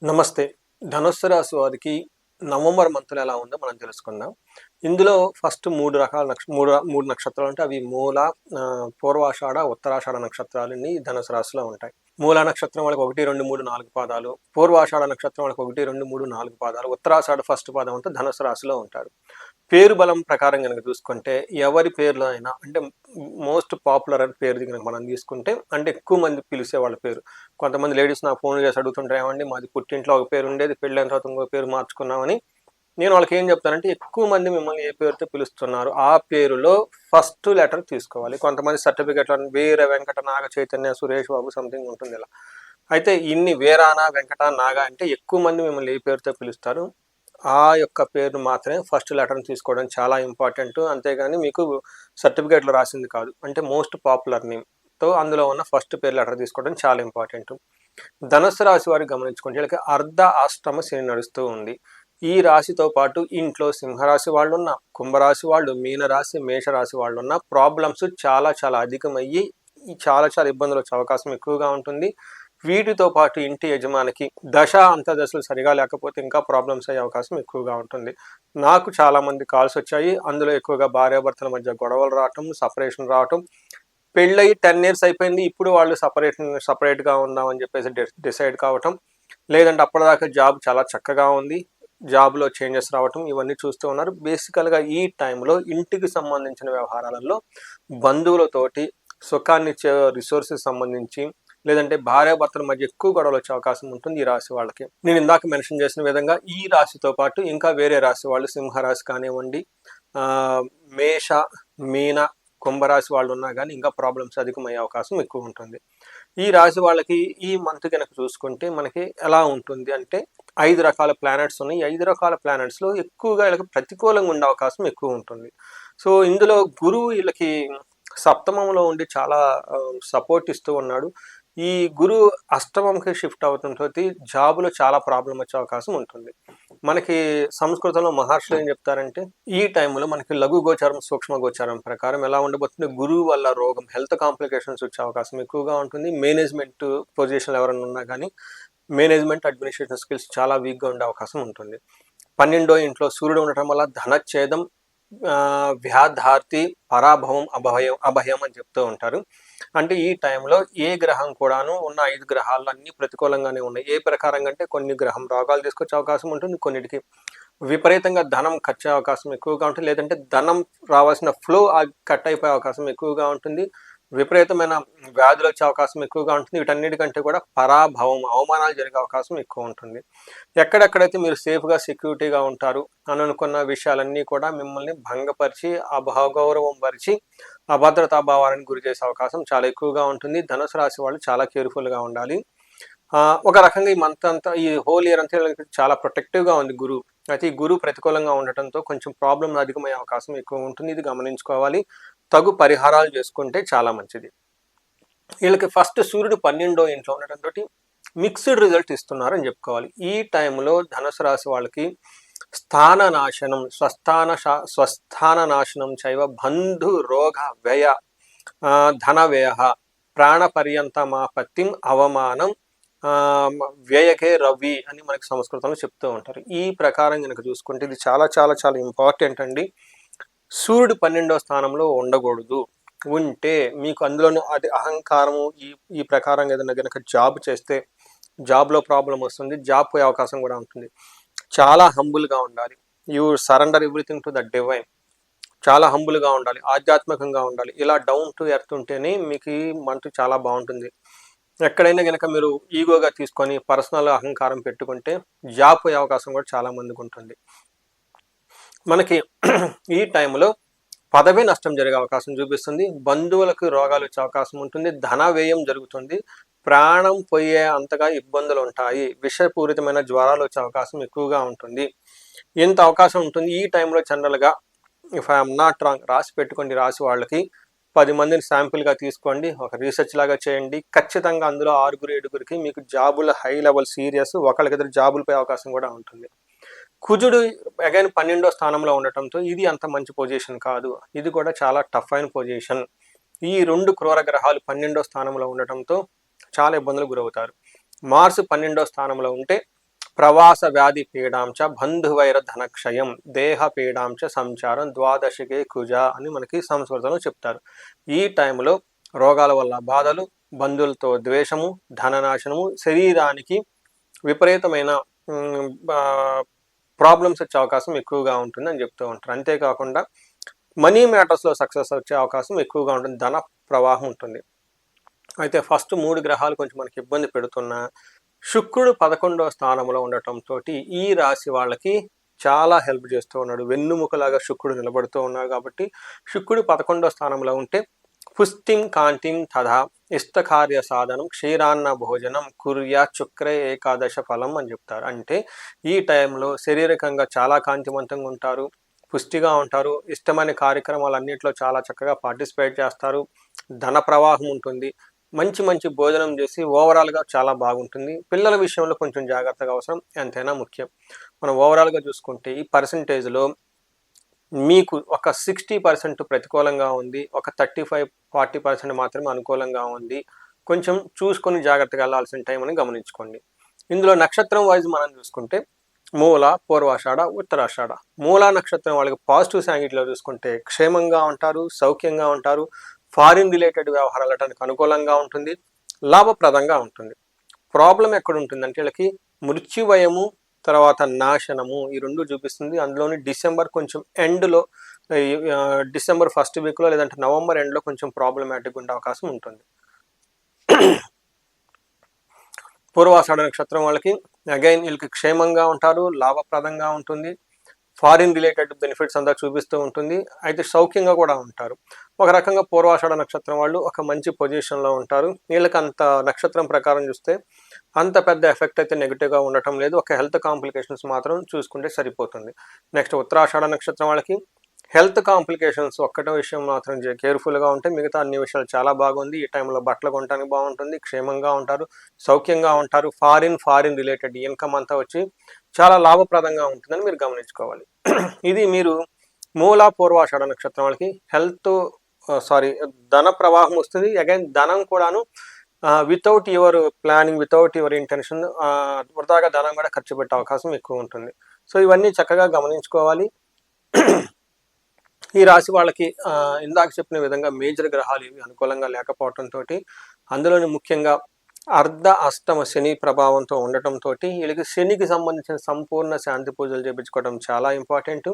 నమస్తే. ధనుస్సు రాశి వారికి నవంబర్ మంత్‌లో ఎలా ఉందో మనం తెలుసుకుందాం. ఇందులో ఫస్ట్ 3 రకాల నక్ష మూడు మూడు నక్షత్రాలు ఉంటాయి. అవి మూల, పూర్వాషాఢ, ఉత్తరాషాఢ నక్షత్రాలన్నీ ధనుసు రాశిలో ఉంటాయి. మూల నక్షత్రం వాళ్ళకి 1, 2, 3, 4 పాదాలు. పూర్వాషాఢ నక్షత్రం వాళ్ళకి 1, 2, 3, 4 పాదాలు. ఉత్తరాషాఢ ఫస్ట్ పాదం అంతా ధనుసు రాశిలో ఉంటారు. పేరు బలం ప్రకారం గనక చూసుకుంటే ఎవరి పేరులో అయినా అంటే మోస్ట్ పాపులర్ అని పేరు గనక మనం తీసుకుంటే అంటే ఎక్కువ మంది పిలిచే వాళ్ళ పేరు. కొంతమంది లేడీస్ నాకు ఫోన్ చేసి అడుగుతుంటారు, ఏమండి మాది పుట్టింట్లో ఒక పేరు ఉండేది, పెళ్ళైన తర్వాత ఇంకో పేరు మార్చుకున్నామని. నేను వాళ్ళకి ఏం చెప్తానంటే ఎక్కువ మంది మిమ్మల్ని ఏ పేరుతో పిలుస్తున్నారు ఆ పేరులో ఫస్ట్ లెటర్ తీసుకోవాలి. కొంతమంది సర్టిఫికెట్లను వీర వెంకట నాగ చైతన్య సురేష్ బాబు సంథింగ్ ఉంటుంది ఇలా. అయితే ఇన్ని వీరాన వెంకట నాగ అంటే ఎక్కువ మంది మిమ్మల్ని ఏ పేరుతో పిలుస్తారు ఆ యొక్క పేరును మాత్రమే ఫస్ట్ లెటర్ని తీసుకోవడం చాలా ఇంపార్టెంట్. అంతేగాని మీకు సర్టిఫికేట్లో రాసింది కాదు, అంటే మోస్ట్ పాపులర్ నేమ్తో అందులో ఉన్న ఫస్ట్ పేరు లెటర్ తీసుకోవడం చాలా ఇంపార్టెంట్. ధనుస్సు రాశి వారికి గమనించుకుంటే వీళ్ళకి అర్ధ అష్టమ శని నడుస్తూ ఉంది. ఈ రాశితో పాటు ఇంట్లో సింహరాశి వాళ్ళు ఉన్న, కుంభరాశి వాళ్ళు, మీనరాశి, మేషరాశి వాళ్ళు ఉన్న ప్రాబ్లమ్స్ చాలా చాలా అధికమయ్యి చాలా చాలా ఇబ్బందులు వచ్చే అవకాశం ఎక్కువగా ఉంటుంది. వీటితో పాటు ఇంటి యజమానికి దశ అంతర్దశలు సరిగా లేకపోతే ఇంకా ప్రాబ్లమ్స్ అయ్యే అవకాశం ఎక్కువగా ఉంటుంది. నాకు చాలామంది కాల్స్ వచ్చాయి. అందులో ఎక్కువగా భార్యాభర్తల మధ్య గొడవలు రావటం, సపరేషన్ రావటం, పెళ్ళయి 10 ఇయర్స్ అయిపోయింది, ఇప్పుడు వాళ్ళు సపరేట్గా ఉందామని చెప్పేసి డిసైడ్ కావటం, లేదంటే అప్పటిదాకా జాబ్ చాలా చక్కగా ఉంది, జాబ్లో చేంజెస్ రావటం, ఇవన్నీ చూస్తూ ఉన్నారు. బేసికల్గా ఈ టైంలో ఇంటికి సంబంధించిన వ్యవహారాలలో బంధువులతోటి సుఖాన్ని ఇచ్చే రిసోర్సెస్ సంబంధించి లేదంటే భార్యాభర్తల మధ్య ఎక్కువ గొడవలు వచ్చే అవకాశం ఉంటుంది ఈ రాశి వాళ్ళకి. నేను ఇందాక మెన్షన్ చేసిన విధంగా ఈ రాశితో పాటు ఇంకా వేరే రాశి వాళ్ళు సింహరాశి కానివ్వండి, మేష, మీన, కుంభరాశి వాళ్ళు ఉన్నా కానీ ఇంకా ప్రాబ్లమ్స్ అధికమయ్యే అవకాశం ఎక్కువ ఉంటుంది. ఈ రాశి వాళ్ళకి ఈ మంత్ కనుక చూసుకుంటే మనకి ఎలా ఉంటుంది అంటే 5 రకాల ప్లానెట్స్ ఉన్నాయి. 5 రకాల ప్లానెట్స్లో ఎక్కువగా వీళ్ళకి ప్రతికూలంగా ఉండే అవకాశం ఎక్కువ ఉంటుంది. సో ఇందులో గురువు వీళ్ళకి సప్తమంలో ఉండి చాలా సపోర్ట్ ఇస్తూ ఉన్నాడు. ఈ గురువు అష్టమంకి షిఫ్ట్ అవడంతో జాబులో చాలా ప్రాబ్లం వచ్చే అవకాశం ఉంటుంది. మనకి సంస్కృతంలో మహర్షులు ఏం చెప్తారంటే ఈ టైంలో మనకి లఘు గోచారం, సూక్ష్మ గోచారం ప్రకారం ఎలా ఉండబోతుంది, గురువు వల్ల రోగం, హెల్త్ కాంప్లికేషన్స్ వచ్చే అవకాశం ఎక్కువగా ఉంటుంది. మేనేజ్మెంట్ పొజిషన్లు ఎవరైనా ఉన్నా కానీ మేనేజ్మెంట్ అడ్మినిస్ట్రేషన్ స్కిల్స్ చాలా వీక్గా ఉండే అవకాశం ఉంటుంది. 12వ ఇంట్లో సూర్యుడు ఉండటం వల్ల ధనచ్ఛేదం, వ్యాధార్తి, పరాభవం, అభయం అని చెప్తూ ఉంటారు. అంటే ఈ టైంలో ఏ గ్రహం కూడాను ఉన్న 5 గ్రహాలు అన్ని ప్రతికూలంగానే ఉన్నాయి. ఏ ప్రకారంగా అంటే కొన్ని గ్రహం రోగాలు తీసుకొచ్చే అవకాశం ఉంటుంది, కొన్నిటికి విపరీతంగా ధనం ఖర్చు అవకాశం ఎక్కువగా ఉంటుంది, లేదంటే ధనం రావాల్సిన ఫ్లో కట్ అయిపోయే అవకాశం ఎక్కువగా ఉంటుంది, విపరీతమైన వ్యాధులు వచ్చే అవకాశం ఎక్కువగా ఉంటుంది. వీటన్నిటికంటే కూడా పరాభవం, అవమానాలు జరిగే అవకాశం ఎక్కువ ఉంటుంది. ఎక్కడెక్కడైతే మీరు సేఫ్గా సెక్యూరిటీగా ఉంటారు అని అనుకున్న విషయాలన్నీ కూడా మిమ్మల్ని భంగపరిచి, అగౌరవం పరిచి, అభద్రతా భావానికి గురి చేసే అవకాశం చాలా ఎక్కువగా ఉంటుంది. ధనుసు రాశి వాళ్ళు చాలా కేర్ఫుల్గా ఉండాలి. ఒక రకంగా ఈ మంత్ అంతా, ఈ హోల్ ఇయర్ అంతా చాలా ప్రొటెక్టివ్గా ఉంది గురువు. అయితే ఈ గురువు ప్రతికూలంగా ఉండటంతో కొంచెం ప్రాబ్లం అధికమయ్యే అవకాశం ఎక్కువ ఉంటుంది. ఇది గమనించుకోవాలి. తగు పరిహారాలు చేసుకుంటే చాలా మంచిది. వీళ్ళకి ఫస్ట్ సూర్యుడు 12వ ఇంట్లో ఉండటంతో మిక్స్డ్ రిజల్ట్ ఇస్తున్నారని చెప్పుకోవాలి. ఈ టైంలో ధనుసు రాశి వాళ్ళకి స్థాన నాశనం, స్వస్థాన నాశనం చైవ బంధు రోగ వ్యయ ధన వ్యయ ప్రాణ పర్యంతమాపత్తిం అవమానం వ్యయకే రవి అని మనకి సంస్కృతంలో చెప్తూ ఉంటారు. ఈ ప్రకారం కనుక చూసుకుంటే ఇది చాలా చాలా చాలా ఇంపార్టెంట్ అండి. సూర్యుడు 12వ స్థానంలో ఉండకూడదు. ఉంటే మీకు అందులోనూ అది అహంకారము, ఈ ప్రకారం ఏదైనా కనుక జాబ్ చేస్తే జాబ్లో ప్రాబ్లం వస్తుంది, జాబ్ పోయే అవకాశం కూడా ఉంటుంది. చాలా హంబుల్గా ఉండాలి. You surrender everything to the divine. చాలా హంబుల్గా ఉండాలి, ఆధ్యాత్మికంగా ఉండాలి. ఇలా డౌన్ టు ఎర్త్ ఉంటేనే మీకు ఈ మంత్ చాలా బాగుంటుంది. ఎక్కడైనా కనుక మీరు ఈగోగా తీసుకొని పర్సనల్ అహంకారం పెట్టుకుంటే జాబ్ పోయే అవకాశం కూడా చాలా మందికి ఉంటుంది. మనకి ఈ టైంలో పదవి నష్టం జరిగే అవకాశం చూపిస్తుంది, బంధువులకు రోగాలు వచ్చే అవకాశం ఉంటుంది, ధన వ్యయం జరుగుతుంది, ప్రాణం పోయే అంతగా ఇబ్బందులు ఉంటాయి, విషపూరితమైన జ్వరాలు వచ్చే అవకాశం ఎక్కువగా ఉంటుంది. ఎంత అవకాశం ఉంటుంది ఈ టైంలో జనరల్గా. ఇఫ్ ఐఎమ్ నాట్ రాంగ్, రాసి పెట్టుకోండి. రాసి వాళ్ళకి 10 మందిని శాంపిల్గా తీసుకోండి, ఒక రీసెర్చ్ లాగా చేయండి. ఖచ్చితంగా అందులో 6, 7కి మీకు జాబుల హై లెవెల్ సీరియస్, ఒకరికిద్దరు జాబులపై అవకాశం కూడా ఉంటుంది. కుజుడు అగైన్ 12వ స్థానంలో ఉండటంతో ఇది అంత మంచి పొజిషన్ కాదు, ఇది కూడా చాలా టఫ్ అయిన పొజిషన్. ఈ 2 క్రూర గ్రహాలు 12వ స్థానంలో ఉండటంతో చాలా ఇబ్బందులు గురవుతారు. మార్స్ 12వ స్థానంలో ఉంటే ప్రవాస వ్యాధి పీడాంచ బంధువైర ధనక్షయం దేహ పీడాంచ సంచారం ద్వాదశికే కుజ అని మనకి సంస్కృతంలో చెప్తారు. ఈ టైంలో రోగాల వల్ల బాధలు, బంధువులతో ద్వేషము, ధననాశనము, శరీరానికి విపరీతమైన ప్రాబ్లమ్స్ వచ్చే అవకాశం ఎక్కువగా ఉంటుంది అని చెప్తూ ఉంటారు. అంతేకాకుండా మనీ మ్యాటర్స్లో సక్సెస్ వచ్చే అవకాశం ఎక్కువగా ఉంటుంది, ధన ప్రవాహం ఉంటుంది. అయితే ఫస్ట్ 3 గ్రహాలు కొంచెం మనకి ఇబ్బంది పెడుతున్నా శుక్రుడు 11వ స్థానంలో ఉండటంతో ఈ రాశి వాళ్ళకి చాలా హెల్ప్ చేస్తూ ఉన్నాడు. వెన్నుముకలాగా శుక్రుడు నిలబడుతూ ఉన్నాడు కాబట్టి శుక్రుడు 11వ స్థానంలో ఉంటే పుష్టిం కాంతిం తథా ఇష్టకార్య సాధనం క్షీరాన్న భోజనం కుర్యా శుక్ర ఏకాదశ ఫలం అని చెప్తారు. అంటే ఈ టైంలో శారీరకంగా చాలా కాంతివంతంగా ఉంటారు, పుష్టిగా ఉంటారు, ఇష్టమైన కార్యక్రమాలన్నింటిలో చాలా చక్కగా పార్టిసిపేట్ చేస్తారు, ధన ప్రవాహం ఉంటుంది, మంచి మంచి భోజనం చేసి ఓవరాల్గా చాలా బాగుంటుంది. పిల్లల విషయంలో కొంచెం జాగ్రత్తగా అవసరం, ఎంతైనా ముఖ్యం. మనం ఓవరాల్గా చూసుకుంటే ఈ పర్సంటేజ్లో మీకు ఒక 60% ప్రతికూలంగా ఉంది, ఒక 35-40% మాత్రమే అనుకూలంగా ఉంది. కొంచెం చూసుకొని జాగ్రత్తగా వెళ్ళాల్సిన టైం అని గమనించుకోండి. ఇందులో నక్షత్రం వైజ్ మనం చూసుకుంటే మూల, పూర్వాషాఢ, ఉత్తరాషాఢ. మూలా నక్షత్రం వాళ్ళకి పాజిటివ్ యాంగిల్లో చూసుకుంటే క్షేమంగా ఉంటారు, సౌఖ్యంగా ఉంటారు, ఫారిన్ రిలేటెడ్ వ్యవహారాలు వెళ్ళడానికి అనుకూలంగా ఉంటుంది, లాభప్రదంగా ఉంటుంది. ప్రాబ్లం ఎక్కడ ఉంటుందంటే వీళ్ళకి మృత్యువయము తర్వాత నాశనము ఈ రెండు చూపిస్తుంది. అందులోని డిసెంబర్ కొంచెం ఎండ్లో, డిసెంబర్ ఫస్ట్ వీక్లో లేదంటే నవంబర్ ఎండ్లో కొంచెం ప్రాబ్లమాటిక్ ఉండే అవకాశం ఉంటుంది. పూర్వాషాఢ నక్షత్రం వాళ్ళకి అగైన్ వీళ్ళకి క్షేమంగా ఉంటారు, లాభప్రదంగా ఉంటుంది, ఫారిన్ రిలేటెడ్ బెనిఫిట్స్ అంతా చూపిస్తూ ఉంటుంది, అయితే సౌఖ్యంగా కూడా ఉంటారు. ఒక రకంగా పూర్వాషాఢ నక్షత్రం వాళ్ళు ఒక మంచి పొజిషన్లో ఉంటారు. వీళ్ళకి అంత నక్షత్రం ప్రకారం చూస్తే అంత పెద్ద ఎఫెక్ట్ అయితే నెగిటివ్గా ఉండటం లేదు, ఒక హెల్త్ కాంప్లికేషన్స్ మాత్రం చూసుకుంటే సరిపోతుంది. నెక్స్ట్ ఉత్తరాషాఢ నక్షత్రం వాళ్ళకి హెల్త్ కాంప్లికేషన్స్ ఒక్కటే విషయం మాత్రం కేర్ఫుల్గా ఉంటే మిగతా అన్ని విషయాలు చాలా బాగుంది. ఈ టైంలో బట్టలు కొనడానికి బాగుంటుంది, క్షేమంగా ఉంటారు, సౌఖ్యంగా ఉంటారు, ఫారిన్ రిలేటెడ్ ఇన్కమ్ అంతా వచ్చి చాలా లాభప్రదంగా ఉంటుందని మీరు గమనించుకోవాలి. ఇది మీరు మూల, పూర్వాషాఢ నక్షత్రం వాళ్ళకి హెల్త్ ధన ప్రవాహం వస్తుంది. అగైన్ ధనం కూడాను without your planning, without your intention వృధాగా ధనం కూడా ఖర్చు పెట్టే అవకాశం ఎక్కువ ఉంటుంది. సో ఇవన్నీ చక్కగా గమనించుకోవాలి. ఈ రాశి వాళ్ళకి ఇందాక చెప్పిన విధంగా మేజర్ గ్రహాలు ఇవి అనుకూలంగా లేకపోవడంతో, అందులోని ముఖ్యంగా అర్ధ అష్టమ శని ప్రభావంతో ఉండటంతో వీళ్ళకి శనికి సంబంధించిన సంపూర్ణ శాంతి పూజలు చేయించుకోవడం చాలా ఇంపార్టెంట్.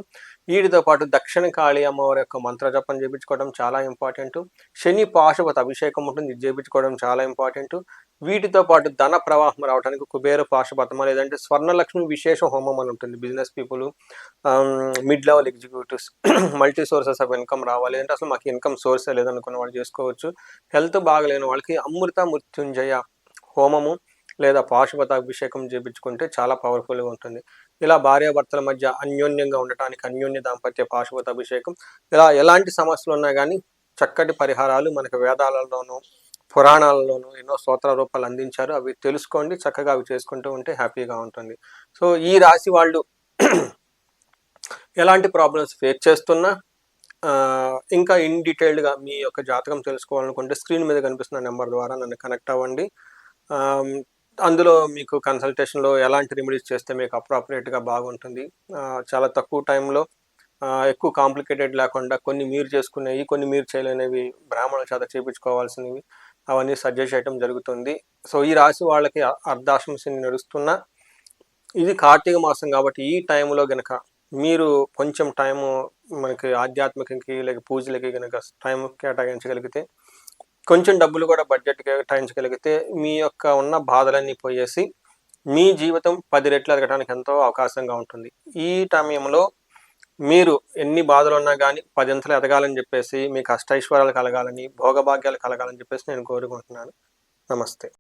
వీటితో పాటు దక్షిణ కాళీ అమ్మవారి యొక్క మంత్ర జపం చేయించుకోవడం చాలా ఇంపార్టెంట్. శని పాశుపత అభిషేకం ఉంటుంది, ఇది చేయించుకోవడం చాలా ఇంపార్టెంట్. వీటితో పాటు ధన ప్రవాహం రావడానికి కుబేర పాశుపతమ లేదంటే స్వర్ణలక్ష్మి విశేష హోమం అని ఉంటుంది. Business people, mid level executives, multi sources of income రావాలి అంటే అసలు మాకు ఇన్కమ్ సోర్సే లేదనుకున్న వాళ్ళు చేసుకోవచ్చు. హెల్త్ బాగలేని వాళ్ళకి అమృత మృత్యుంజయ హోమము లేదా పాశుపతాభిషేకం చేయించుకుంటే చాలా పవర్ఫుల్గా ఉంటుంది. ఇలా భార్యాభర్తల మధ్య అన్యోన్యంగా ఉండటానికి అన్యోన్య దాంపత్య పాశుపతాభిషేకం, ఇలా ఎలాంటి సమస్యలు ఉన్నా కానీ చక్కటి పరిహారాలు మనకు వేదాలలోనూ పురాణాలలోనూ ఎన్నో స్తోత్ర రూపాలు అందించారు. అవి తెలుసుకోండి, చక్కగా అవి చేసుకుంటూ ఉంటే హ్యాపీగా ఉంటుంది. సో ఈ రాశి వాళ్ళు ఎలాంటి ప్రాబ్లమ్స్ ఫేస్ చేస్తున్నా ఇంకా ఇన్ డీటెయిల్డ్గా మీ యొక్క జాతకం తెలుసుకోవాలనుకుంటే స్క్రీన్ మీద కనిపిస్తున్న నెంబర్ ద్వారా నన్ను కనెక్ట్ అవ్వండి. అందులో మీకు కన్సల్టేషన్లో ఎలాంటి రెమెడీస్ చేస్తే మీకు అప్రాపరియేట్గా బాగుంటుంది, చాలా తక్కువ టైంలో ఎక్కువ కాంప్లికేటెడ్ లేకుండా కొన్ని మీరు చేసుకునేవి, కొన్ని మీరు చేయలేనివి, బ్రాహ్మణుల చేత చేయించుకోవాల్సినవి అవన్నీ సజెస్ట్ చేయడం జరుగుతుంది. సో ఈ రాశి వాళ్ళకి అర్ధాశ్రమ శని నడుస్తున్నా ఇది కార్తీక మాసం కాబట్టి ఈ టైంలో గనక మీరు కొంచెం టైము మనకి ఆధ్యాత్మికకి లేక పూజలకి కనుక టైం కేటాయించగలిగితే, కొంచెం డబ్బులు కూడా బడ్జెట్ కేటాయించగలిగితే మీ యొక్క ఉన్న బాధలన్నీ పోయేసి మీ జీవితం 10 రెట్లు ఎదగడానికి ఎంతో అవకాశంగా ఉంటుంది. ఈ సమయంలో మీరు ఎన్ని బాధలు ఉన్నా కానీ 10 అంతలు ఎదగాలని చెప్పేసి, మీకు అష్టైశ్వర్యాలు కలగాలని, భోగభాగ్యాలు కలగాలని చెప్పేసి నేను కోరుకుంటున్నాను. నమస్తే.